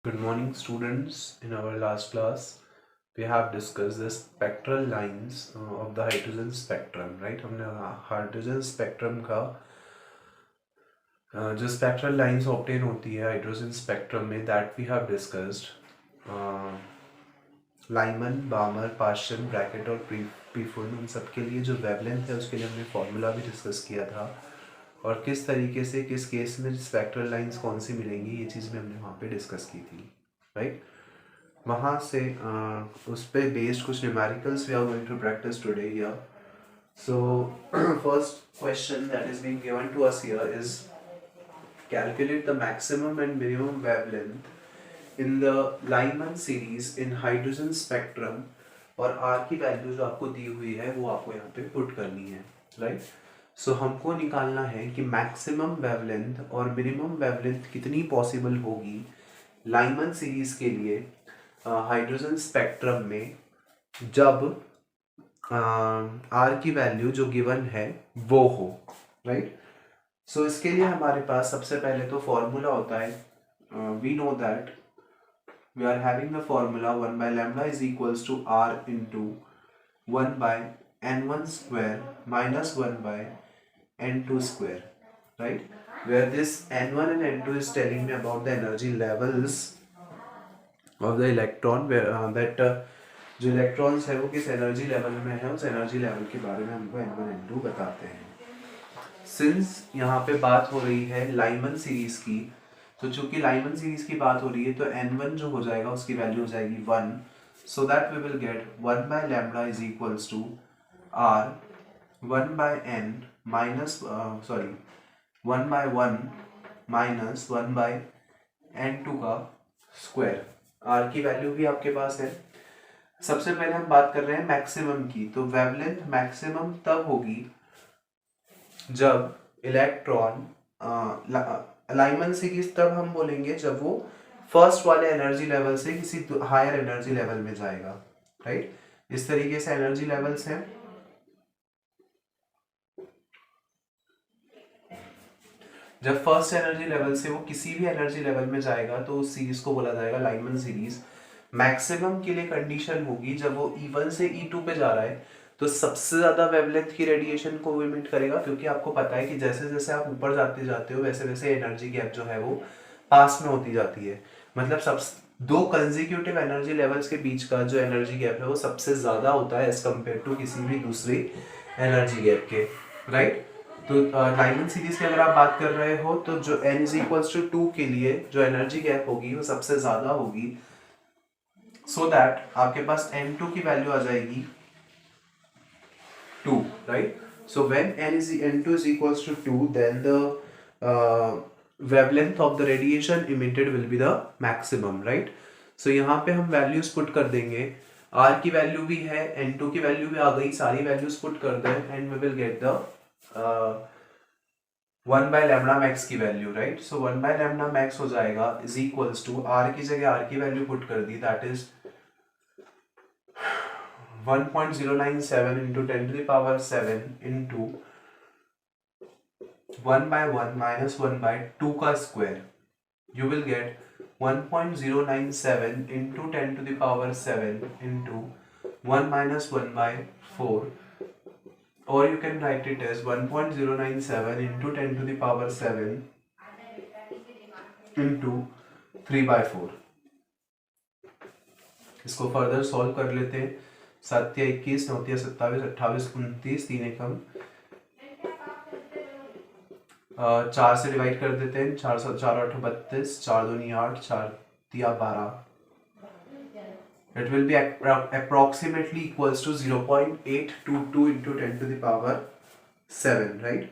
Good morning, students. In our last class, we have discussed the spectral lines of the hydrogen spectrum, right? हमने hydrogen spectrum का जो spectral lines obtain होती है hydrogen spectrum में that we have discussed Lyman Balmer Paschen Brackett और Pfund उन सब के लिए जो वेवलेंथ है उसके लिए हमने फॉर्मूला भी डिस्कस किया था और किस तरीके से किस केस में स्पेक्ट्रल लाइंस कौन सी मिलेंगी ये चीज़ भी हमने वहाँ पे डिस्कस की थी, राइट? वहाँ से उस पे बेस्ड कुछ numericals we are going to practice today here. So first question that is being given to us here is calculate the maximum and minimum wavelength in the Lyman series in hydrogen spectrum. और R की value जो आपको दी हुई है वो आपको यहाँ पे पुट करनी है, राइट? सो हमको निकालना है कि मैक्सिमम वेवलेंथ और मिनिमम वेवलेंथ कितनी पॉसिबल होगी लाइमन सीरीज के लिए हाइड्रोजन स्पेक्ट्रम में जब आर की वैल्यू जो गिवन है वो हो, राइट? सो इसके लिए हमारे पास सबसे पहले तो फॉर्मूला होता है. We know that we are having the formula 1 by lambda is equals to r into 1 by n1 square minus 1 by n2 square, right? Where this n1 and n2 is telling me about the energy levels of the electron that जो electrons है वो किस energy level में है उस energy level के बारे में हमको n1 n2 बताते हैं. सिंस यहाँ पे बात हो रही है लाइमन सीरीज की, तो चूंकि लाइमन सीरीज की बात हो रही है तो n1 जो हो जाएगा उसकी वैल्यू हो जाएगी 1. So that we will get 1 by lambda is equals to r 1 by n minus 1 by 1 minus 1 by n2 का स्क्वायर. आर की वैल्यू भी आपके पास है. सबसे पहले हम बात कर रहे हैं मैक्सिमम की, तो वेवलेंथ मैक्सिमम तब होगी जब इलेक्ट्रॉन लाइमन सीरीज तब हम बोलेंगे जब वो फर्स्ट वाले एनर्जी लेवल से किसी हायर एनर्जी लेवल में जाएगा, राइट? इस तरीके से एनर्जी लेवल्स हैं. जब फर्स्ट एनर्जी लेवल से वो किसी भी एनर्जी लेवल में जाएगा तो उस सीरीज को बोला जाएगा लाइमन सीरीज. मैक्सिमम के लिए कंडीशन होगी जब वो E1 से E2 पे जा रहा है तो सबसे ज्यादा वेवलेंथ की रेडिएशन को वो इमिट करेगा, क्योंकि आपको पता है कि जैसे जैसे आप ऊपर जाते जाते हो वैसे वैसे एनर्जी गैप जो है वो पास में होती जाती है. मतलब सब दो कंसेक्यूटिव एनर्जी लेवल्स के बीच का जो एनर्जी गैप है वो सबसे ज्यादा होता है एज कम्पेयर टू किसी भी दूसरी एनर्जी गैप के, राइट? तो लाइमन सीरीज की अगर आप बात कर रहे हो तो जो n इज इक्वल्स टू 2 के लिए जो एनर्जी गैप होगी वो सबसे ज्यादा होगी. सो दैट आपके पास n2 की वैल्यू आ जाएगी 2, right? So when n2 is equals to 2 then the wavelength of the radiation emitted will be the maximum, right? सो यहाँ पे हम वैल्यूज पुट कर देंगे. r की वैल्यू भी है, n2 की वैल्यू भी आ गई, सारी वैल्यूज पुट कर दें and we will get the 1 by lambda max की value, right? So 1 by lambda max हो जाएगा इज इक्वल्स टू r की जगह r की वैल्यू पुट कर दी, that is 1.097 into 10 to the power 7 into 1 by 1 minus 1 by 2 का square. You will get 1.097 into 10 to the power 7 into 1 minus 1 by 4, or you can write it as 1.097 into 10 to the power 7 into 3 by 4. इसको further solve कर लेते हैं. 7 या 21, 9 या 27, 28, 29, 3 एकम 4 से divide कर देते हैं. 4 8 32, 4 2 8, 4 3 12. It will be approximately equals to 0.822 into 10 to the power 7, right?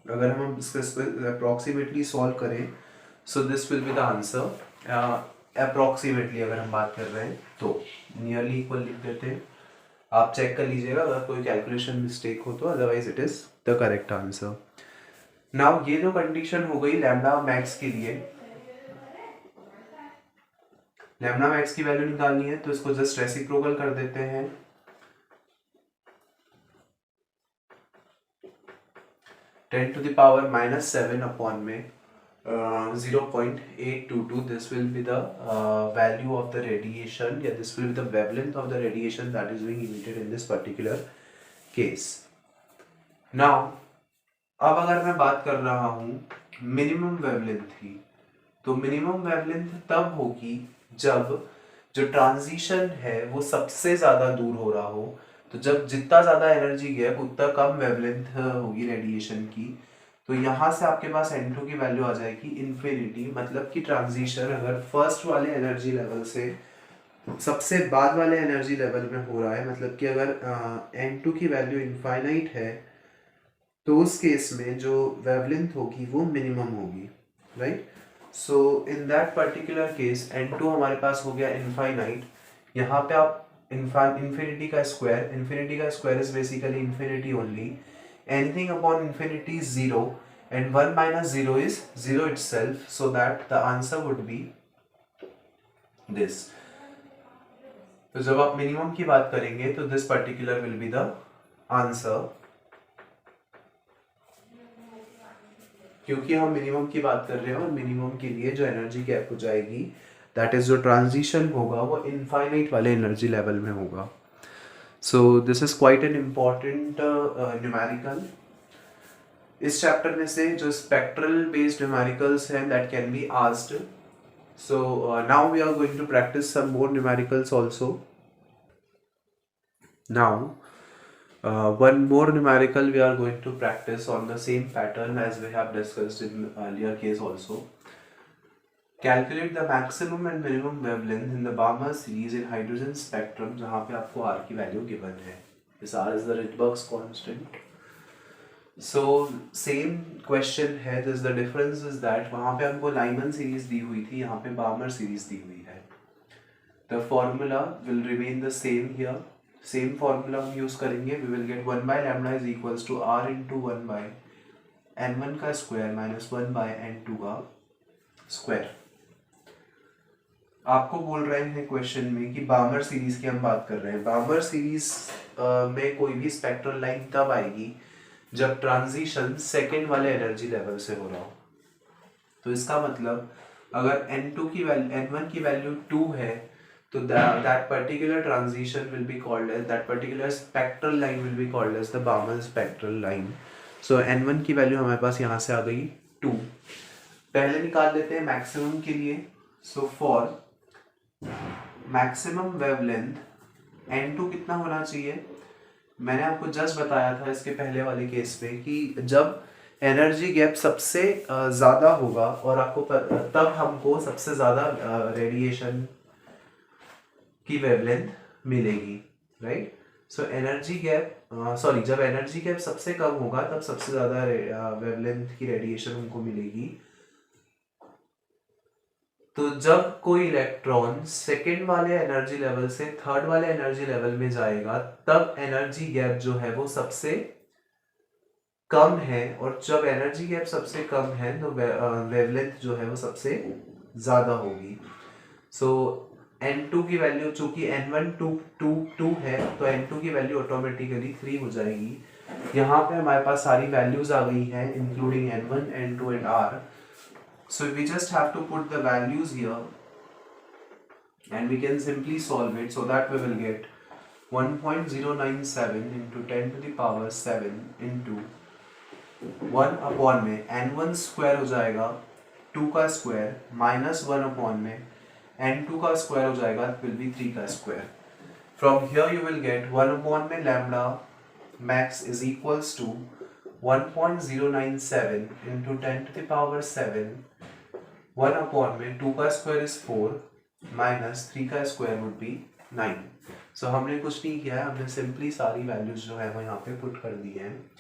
अगर हम इसको approximately सॉल्व करें so this will be the answer. Approximately अगर हम बात कर रहे हैं तो नियरली इक्वल लिख देते हैं. आप चेक कर लीजिएगा अगर कोई कैलकुलेशन मिस्टेक हो तो, otherwise it is the correct answer. Now ये जो कंडीशन हो गई लैम्डा मैक्स के लिए, लैम्डा मैक्स की वैल्यू निकालनी है तो इसको जस्ट रेसिप्रोकल कर देते हैं. 10 to the power -7 अपॉन में 0.822. This will be the value of the radiation, yeah, this will be the wavelength of the radiation that is being emitted in this particular case. Now अब अगर मैं बात कर रहा हूँ मिनिमम वेवलेंथ की, तो मिनिमम वेवलेंथ तब होगी जब जो ट्रांजिशन है वो सबसे ज़्यादा दूर हो रहा हो। तो जब जितना ज़्यादा एनर्जी गैप उतना कम वेवलेंथ होगी रेडिएशन की। तो यहाँ से आपके पास N2 की वैल्यू आ जाएगी इन्फिनिटी, मतलब कि ट्रांजिशन अगर फर्स्ट वाले एनर्जी लेवल से सबसे बाद वाले एनर्जी लेवल में हो रहा है, मतलब कि अगर N2 की वैल्यू इनफाइनाइट है तो उस केस में जो वेवलेंथ होगी वो मिनिमम होगी, right. So in that particular case N2 हमारे पास हो गया इनफाइनाइट। यहाँ पे आप इन्फिनिटी का square is basically infinity only, anything upon infinity is zero and 1 minus zero is zero itself, so that the answer would B this. तो जब आप मिनिमम की बात करेंगे तो this particular will be the answer, क्योंकि हम मिनिमम की बात कर रहे हैं और मिनिमम के लिए जो एनर्जी गैप हो जाएगी दैट इज जो ट्रांजिशन होगा वो इनफाइनाइट वाले एनर्जी लेवल में होगा। So this is quite an important numerical. इस चैप्टर में से जो स्पेक्ट्रल बेस्ड न्यूमेरिकल्स हैं that can be asked. So now we are going to practice some more numericals also. Now one more numerical we are going to practice on the same pattern as we have discussed in earlier case also. Calculate the maximum and minimum wavelength in the Balmer series in hydrogen spectrum, जहाँ पे आपको R की value given है। This R is the Rydberg's constant. So same question है, this the difference is that वहाँ पे हमको Lyman series दी हुई थी, यहाँ पे Balmer series दी हुई है। The formula will remain the same here. Same formula हम यूज करेंगे। We will get 1 by lambda is equals to R into 1 by N1 का स्क्वायर माइनस 1 बाय N2 का स्क्वायर। आपको बोल रहे हैं क्वेश्चन में कि बामर सीरीज की हम बात कर रहे हैं। बामर सीरीज में कोई भी स्पेक्ट्रल लाइन तब आएगी जब ट्रांजिशन सेकेंड वाले एनर्जी लेवल से हो रहा हो। तो इसका मतलब अगर N2 की वैल्यू N1 की वैल्यू 2 है तो that particular transition will be called as, that particular spectral line will be called as the Balmer spectral line. So N1 की वैल्यू हमारे पास यहाँ से आ गई 2। पहले निकाल लेते हैं मैक्सिमम के लिए। So for maximum wavelength N2 कितना होना चाहिए? मैंने आपको जस्ट बताया था इसके पहले वाले केस में कि जब एनर्जी गैप सबसे ज़्यादा होगा और आपको तब हमको सबसे ज़्यादा रेडिएशन की वेवलेंथ मिलेगी, राइट। सो एनर्जी गैप जब एनर्जी गैप सबसे कम होगा तब सबसे ज्यादा वेवलेंथ की रेडिएशन हमको मिलेगी। तो जब कोई इलेक्ट्रॉन सेकेंड वाले एनर्जी लेवल से थर्ड वाले एनर्जी लेवल में जाएगा तब एनर्जी गैप जो है वो सबसे कम है, और जब एनर्जी गैप सबसे कम है तो वेवलेंथ जो है वो सबसे ज्यादा होगी। सो N2 की वैल्यू चूंकि N1 2 है तो N2 की वैल्यू ऑटोमेटिकली 3 हो जाएगी। यहाँ पे हमारे पास सारी वैल्यूज आ गई हैं including N1, N2 and R। So we just have to put the values here and we can simply solve it. So that we will get 1.097 into 10 to the power 7 into 1 upon में N1 square हो जाएगा 2 का square minus 1 upon में N2 का square हो जाएगा will be 3 का square. From here you will get 1 upon में lambda max is equals to 1.097 into 10 to the power 7 1 upon में 2 का स्क्वायर इज 4 माइनस 3 का स्क्वायर वुड बी 9। सो हमने कुछ नहीं किया है, हमने सिंपली सारी वैल्यूज जो है वो यहाँ पे पुट कर दी हैं।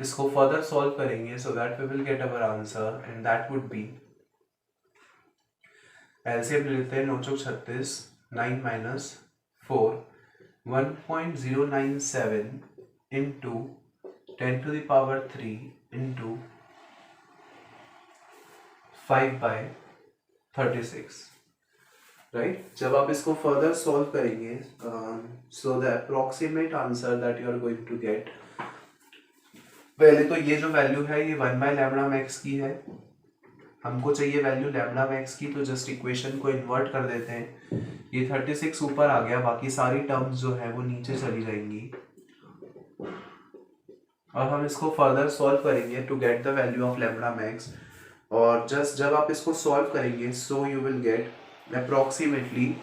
इसको फर्दर सॉल्व करेंगे so that we will get our answer and that would be LCM लेते हैं 9 चौक 36 9 minus 4 1.097 into 10 to the power 3 इंटू 5/36, राइट। जब आप इसको फर्दर सॉल्व करेंगे so the approximate answer that you are going to get, पहले तो ये जो वैल्यू है ये 1 बाय लैम्डा मैक्स की है हमको चाहिए वैल्यू लैम्डा मैक्स की, तो जस्ट इक्वेशन को इन्वर्ट कर देते हैं। ये 36 ऊपर आ गया, बाकी सारी टर्म्स जो है वो नीचे चली जाएंगी और हम इसको फर्दर सॉल्व करेंगे to get the value of lambda max. और जस्ट जब आप इसको सॉल्व करेंगे so you will get approximately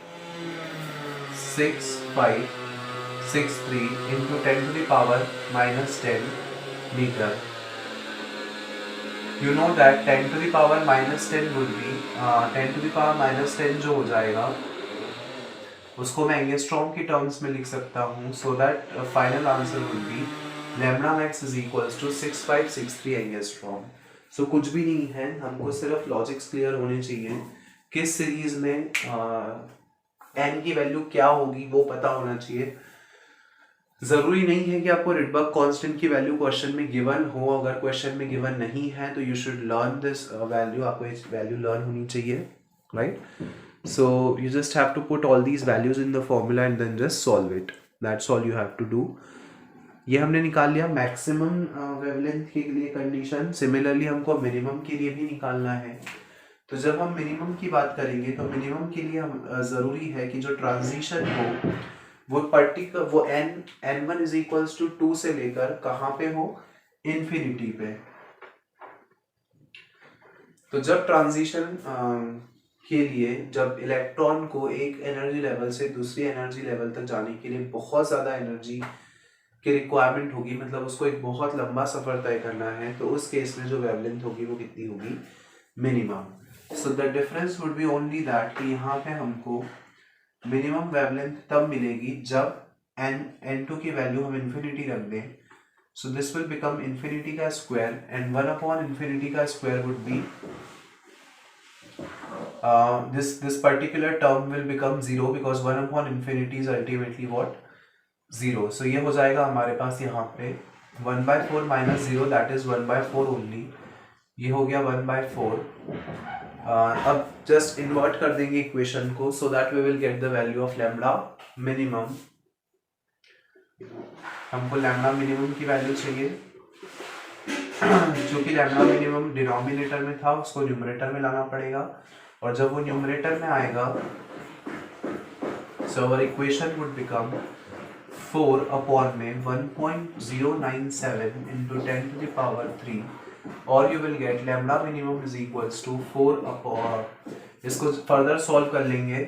6563 into 10 to the power minus 10 meter. You know that 10 to the power minus 10 would be 10 to the power minus 10 जो हो जाएगा उसको मैं एंगस्ट्रॉम की टर्म्स में लिख सकता हूँ, so that final answer would be lambda max is equals to 6563 angstrom. So कुछ भी नहीं है, हमको सिर्फ लॉजिक्स क्लियर होने चाहिए, किस सीरीज में एन की वैल्यू क्या होगी वो पता होना चाहिए। जरूरी नहीं है कि आपको रिडबर्ग कांस्टेंट की वैल्यू क्वेश्चन में गिवन हो, अगर क्वेश्चन में गिवन नहीं है तो you should learn this value, आपको इस वैल्यू लर्न होनी चाहिए, right. So you just have to put all these values in the formula and then just solve it. That's all you have to do. ये हमने निकाल लिया maximum wavelength के लिए कंडीशन। सिमिलरली हमको मिनिमम के लिए भी निकालना है। तो जब हम मिनिमम की बात करेंगे तो मिनिमम के लिए हम ज़रूरी है कि जो ट्रांजिशन हो वो पर्टिकुलर वो n1 इज इक्वल्स टू 2 से लेकर कहाँ पे हो, इन्फिनिटी पे। तो जब ट्रांजिशन के लिए जब इलेक्ट्रॉन को एक एनर्जी लेवल से दूसरी एनर्जी लेवल तक जाने के लिए बहुत ज़्यादा एनर्जी की रिक्वायरमेंट होगी, मतलब उसको एक बहुत लंबा सफ़र तय करना है, तो उस केस में जो वेवलेंथ होगी वो कितनी होगी, minimum. So the difference would be only that कि यहाँ पे हमको मिनिमम वेवलेंथ तब मिलेगी जब n2 की वैल्यू हम इन्फिनिटी रख दें। So this will become infinity का स्क्वायर एंड 1/इन्फिनिटी का square would be this particular term will become 0 because 1/infinity is ultimately what, 0. So ये हो जाएगा हमारे पास यहाँ पे 1/4 minus 0 that is 1/4 only. ये हो गया 1/4. अब just invert कर देंगे इक्वेशन को so that we will get the value of lambda minimum. हमको लैम्डा मिनिमम की वैल्यू चाहिए जो कि लैम्डा मिनिमम डिनोमिनेटर में था उसको न्यूमरेटर में लाना पड़ेगा, और जब वो न्यूमरेटर में आएगा so our equation would become 4 upon में 1.097 into 10 to the power 3, और you will get lambda minimum is equals to 4 upon, इसको फर्दर सॉल्व कर लेंगे।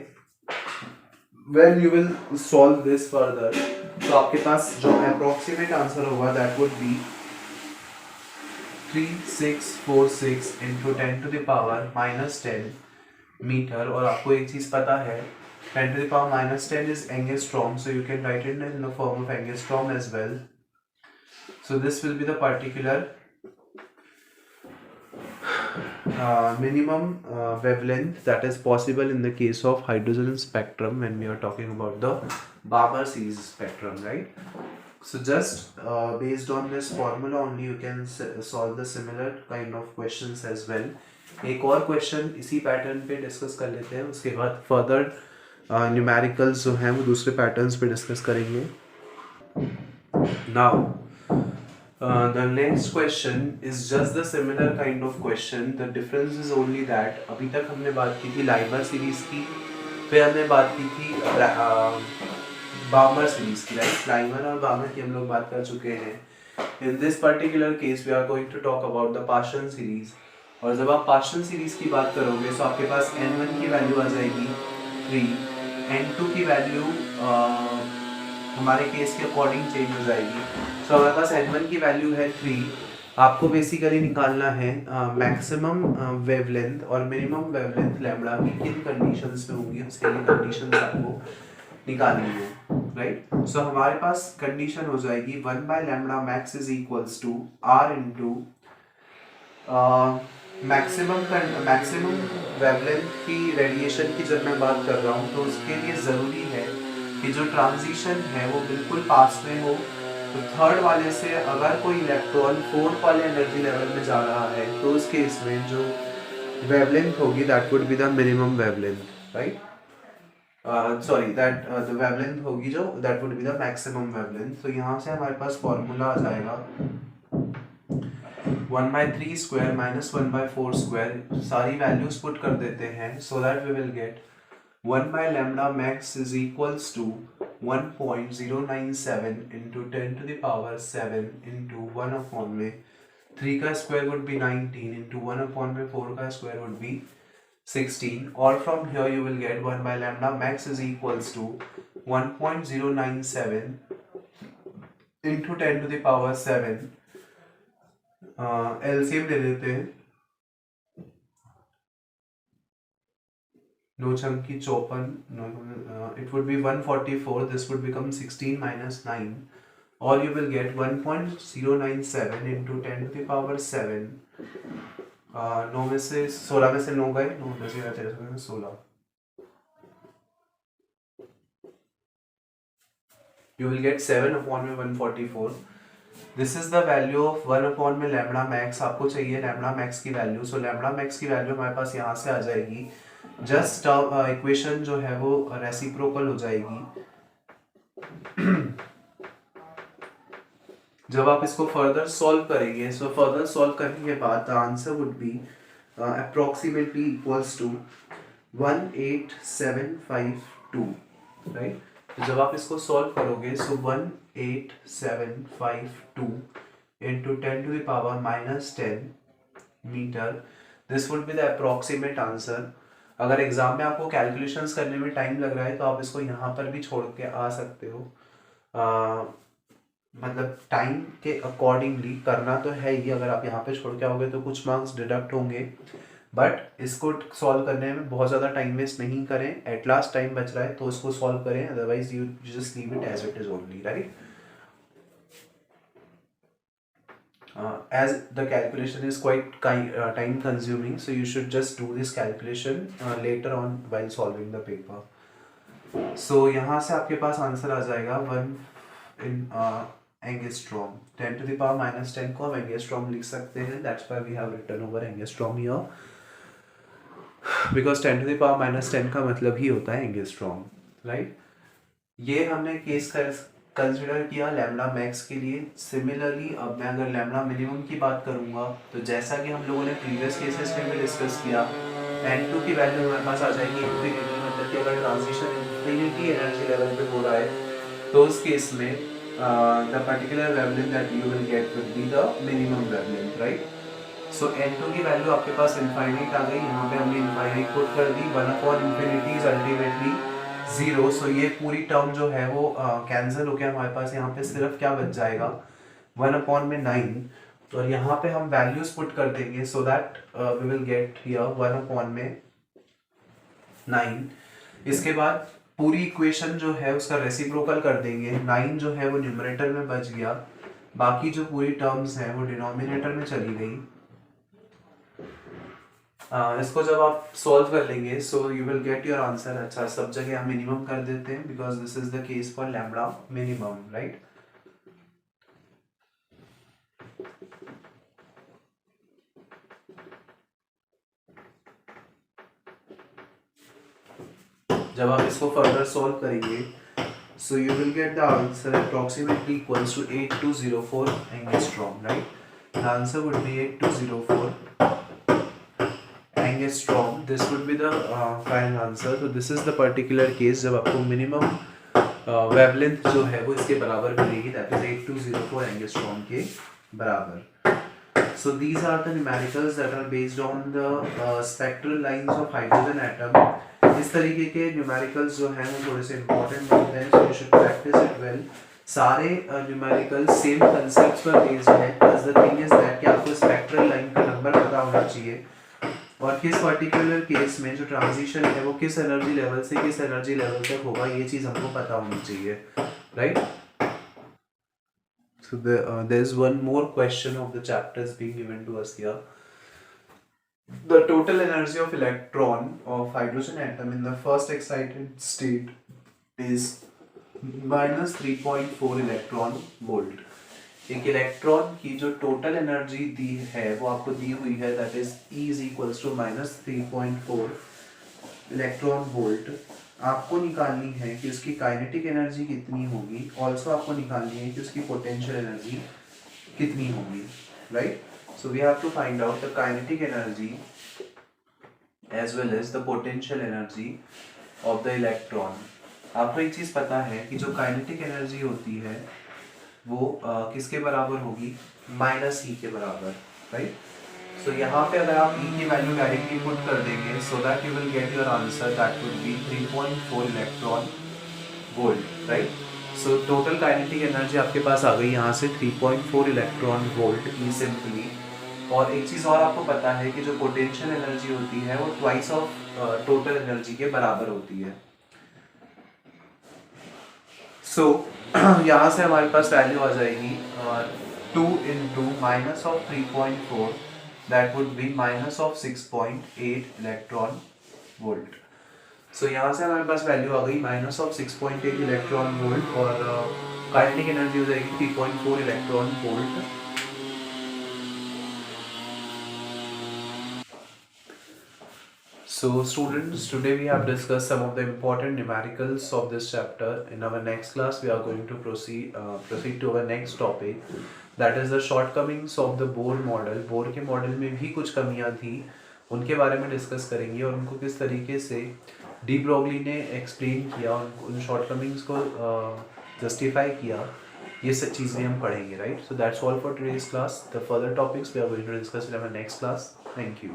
When you will solve this further तो आपके पास जो अप्रोक्सीमेट आंसर होगा that would be 3646 into 10 to the power minus 10 metre. और आपको एक चीज पता है 10 to the power minus 10 is angstrom, so you can write it in the form of angstrom as well. So this will be the particular minimum wavelength that is possible in the case of hydrogen spectrum when we are talking about the Balmer series spectrum, right? So just based on this formula only you can solve the similar kind of questions as well. एक और question इसी pattern पे discuss कर लेते हैं, उसके बाद further numericals जो हैं वो दूसरे पैटर्न्स पे डिस्कस करेंगे। Now the next question is just the similar kind of question, the difference is only that अभी तक हमने बात की थी लाइमर सीरीज की, फिर हमने बात की थी बामर सीरीज की, राइट। लाइमर और बामर की हम लोग बात कर चुके हैं। In this particular case we are going to talk about the partial series, और जब आप पार्शियल सीरीज की बात करोगे तो आपके पास n1 की वैल्यू आ जाएगी 3, n2 की वैल्यू हमारे केस के अकॉर्डिंग चेंज हो जाएगी। तो हमारे पास n1 की वैल्यू है 3, आपको बेसिकली निकालना है मैक्सिमम वेवलेंथ और मिनिमम वेवलेंथ लैम्डा की किन कंडीशंस में होंगी, उसके लिए कंडीशंस आपको निकालनी है, राइट। सो हमारे पास कंडीशन हो जाएगी 1/लैम्डा max is equals to r into maximum wavelength की रेडिएशन की जब मैं बात कर रहा हूँ तो उसके लिए ज़रूरी है कि जो ट्रांजिशन है वो बिल्कुल पास में हो। तो थर्ड वाले से अगर कोई इलेक्ट्रॉन फोर्थ वाले एनर्जी लेवल में जा रहा है तो उस केस में जो वेवलेंथ होगी that would be the minimum wavelength, right. Sorry that the wavelength होगी जो that would be the maximum wavelength. तो यहाँ से हमारे पास फॉर्मूला आ जाएगा 1/3 स्क्वायर माइनस 1/4 स्क्वायर सारी वैल्यूज पुट कर देते हैं so that we will get 1/λ max is equals to 1.097 into 10 to the power 7 into 1 upon में 3 का square would be 19 into 1 upon में 4 का square would be 16, or from here you will get 1/λ max is equals to 1.097 into 10 to the power 7. LCM ले लेते हैं, 9 छंकी 54, it would be 144, this would become 16 minus 9, or you will get 1.097 into 10 to the power 7. 9 में से 16 में से 9 गए, 9 में से 16, you will get 7 upon में 144. This is the value of 1 upon में लैम्बडा मैक्स, आपको चाहिए लैम्बडा मैक्स की वैल्यू, सो लैम्बडा मैक्स की वैल्यू हमारे पास यहाँ से आ जाएगी, जस्ट इक्वेशन जो है वो रेसिप्रोकल हो जाएगी। जब आप इसको फर्दर सॉल्व करेंगे, सो फर्दर सॉल्व करने के बाद the answer would be approximately equals to 18752, right. तो जब आप इसको सॉल्व करोगे so 18752 into 10 to the power minus 10 metre, this would be the approximate answer. अगर एग्जाम में आपको कैलकुलेशंस करने में टाइम लग रहा है तो आप इसको यहाँ पर भी छोड़ के आ सकते हो, मतलब टाइम के अकॉर्डिंगली करना तो है ही, अगर आप यहाँ पे छोड़ के आओगे तो कुछ मार्क्स डिडक्ट होंगे, बट इसको सॉल्व करने में बहुत ज़्यादा टाइम वेस्ट नहीं करें, एट लास्ट टाइम बच रहा है तो इसको सॉल्व करें, otherwise you just leave it as it is only, right. As the calculation is quite time consuming, so you should just do this calculation later on while solving the paper. So यहाँ से आपके पास answer आ जाएगा 1 in angstrom, 10 to the power minus 10 को हम angstrom लिख सकते हैं, that's why we have written over angstrom here, because 10 to the power minus 10 का मतलब ही होता है एंगस्ट्रॉम, राइट। ये हमने केस कंसिडर किया लैम्बडा मैक्स के लिए। सिमिलरली अब मैं अगर लैम्बडा मिनिमम की बात करूंगा तो जैसा कि हम लोगों ने प्रीवियस केसेस में भी डिस्कस किया, n2 की वैल्यू हमारे पास आ जाएगी इंफिनिटी, मतलब कि अगर ट्रांजिशन इंफिनिटी एनर्जी लेवल पे हो रहा है तो उस केस में the particular wavelength that you will gate will be the minimum wavelength, right. So n2 की वैल्यू आपके पास इनफाइनाइट आ गई, यहाँ पे हमने इनफाइनाइट पुट कर दी, 1/infinity इज अल्टीमेटली 0, सो ये पूरी टर्म जो है वो कैंसिल होकर हमारे पास यहाँ पे सिर्फ क्या बच जाएगा 1/9, और यहाँ पे हम वैल्यूज पुट कर देंगे so that we will get here 1/9। इसके बाद पूरी इक्वेशन जो है उसका रेसिप्रोकल कर देंगे, 9 जो है वो न्यूमरेटर में बच गया, बाकी जो पूरी टर्म्स हैं वो डिनोमिनेटर में चली गई। इसको जब आप सॉल्व कर लेंगे so you will get your answer. अच्छा, सब जगह हम मिनिमम कर देते हैं because this is the case for lambda minimum, right. जब आप इसको फर्दर सॉल्व करेंगे so you will get the answer approximately equals to 8204 angstrom, right. The answer would be 8204 angstrom, this would be the final answer. तो this is the particular case जब आपको minimum wavelength जो है वो इसके बराबर मिलेगी, दैट इज 8204 एंगस्ट्रॉम के बराबर। So these are the numericals that are based on the spectral lines of hydrogen atom. इस तरीके के न्यूमेरिकल्स जो हैं वो थोड़े से इंपॉर्टेंट होते हैं, so you should practice it well. सारे न्यूमेरिकल्स सेम कंसेप्ट्स पर बेस्ड हैं, बस द थिंग इज दैट कि आपको स्पेक्ट्रल लाइन का नंबर पता होना चाहिए और किस पर्टिकुलर केस में जो ट्रांजिशन है वो किस एनर्जी लेवल से किस एनर्जी लेवल तक होगा, ये चीज़ हमको पता होनी चाहिए, right. So there is one more question of the chapters being given to us here. The total energy of electron of hydrogen atom in the first excited state is minus 3.4 electron volt. एक electron की जो total energy दी है वो आपको दी हुई है, that is E is equals to minus 3.4 electron volt. आपको निकालनी है कि उसकी काइनेटिक एनर्जी कितनी होगी, ऑल्सो आपको निकालनी है कि उसकी पोटेंशियल एनर्जी कितनी होगी, right. So we have to find out the kinetic energy as well as the potential energy of the electron. आपको एक चीज़ पता है कि जो काइनेटिक एनर्जी होती है वो किसके बराबर होगी, माइनस ई के बराबर, राइट. सो यहाँ पे अगर आप ई की वैल्यू डायरेक्टली पुट कर देंगे so that you will get your answer, that would B 3.4 electron volt, right. So total kinetic energy आपके पास आ गई यहाँ से 3.4 इलेक्ट्रॉन वोल्ट ई सिंपली. और एक चीज़ और आपको पता है कि जो पोटेंशियल एनर्जी होती है वो ट्वाइस ऑफ टोटल एनर्जी के बराबर होती है. सो यहाँ से हमारे पास वैल्यू आ जाएगी 2 into minus of 3.4, that would be minus of 6.8 electron volt. So यहाँ से हमारे पास वैल्यू आ गई माइनस ऑफ 6.8 इलेक्ट्रॉन वोल्ट और काइनेटिक एनर्जी हो जाएगी 3.4 electron volt. So students, today we have discussed some of the important numericals of this chapter. In our next class, we are going to proceed to our next topic, that is the shortcomings of the Bohr model. Bohr के model में भी कुछ कमियां थी, उनके बारे में discuss करेंगे और उनको किस तरीके से डी ब्रोगली ने एक्सप्लेन किया, उन शॉर्टकमिंग्स को जस्टिफाई किया, ये सब चीज़ें हम पढ़ेंगे, right. So that's all for today's class. The further topics we are going to discuss in our next class. Thank you.